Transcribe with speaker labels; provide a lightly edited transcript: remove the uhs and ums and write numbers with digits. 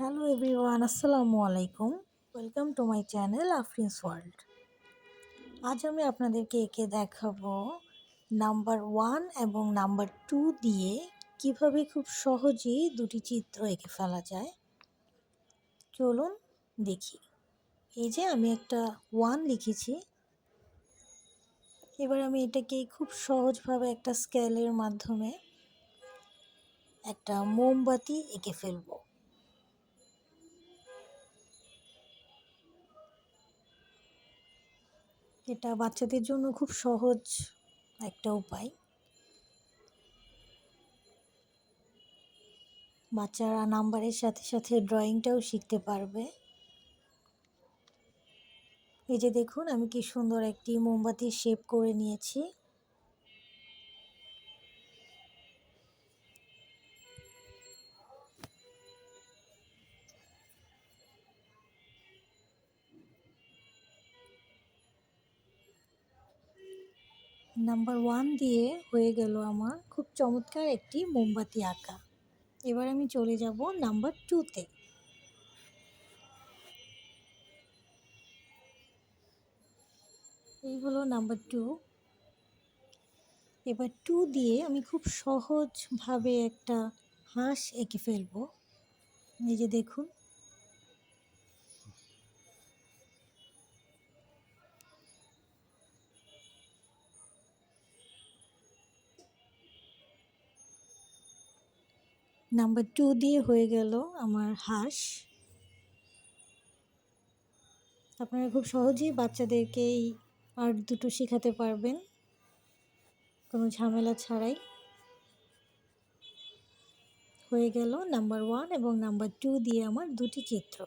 Speaker 1: Hello everyone, আসসালামু আলাইকুম। Welcome to my channel Afrin's world. আজ আমি আপনাদেরকে এঁকে দেখাবো নাম্বার 1 এবং নাম্বার 2 দিয়ে কিভাবে খুব সহজেই দুটি চিত্র এঁকে ফেলা যায়। চলুন দেখি। এই যে আমি একটা 1 লিখেছি। এবার আমি এটাকে খুব সহজভাবে একটা স্কেলের মাধ্যমে একটা মোমবাতি এঁকে ফেলবো। এটা বাচ্চাদের জন্য খুব সহজ একটা উপায়। বাচ্চারা নাম্বারের সাথে সাথে ড্রয়িংটাও শিখতে পারবে। এই যে দেখুন, আমি কি সুন্দর একটি মোমবাতির শেপ করে নিয়েছি। নাম্বার 1 দিয়ে হয়ে গেল আমার খুব চমৎকার একটি মোমবাতি আঁকা। এবার আমি চলে যাব নাম্বার 2-তে। এই হলো নাম্বার 2। এবার 2 দিয়ে আমি খুব সহজভাবে একটা হাঁস এঁকে ফেলবো। এই যে দেখুন, নাম্বার 2 দিয়ে হয়ে গেল আমার হাঁস। আপনারা খুব সহজেই বাচ্চাদেরকে এই আর্ট দুটো শেখাতে পারবেন, কোনো ঝামেলা ছাড়াই। হয়ে গেল নাম্বার 1 এবং নাম্বার 2 দিয়ে আমার দুটি চিত্র।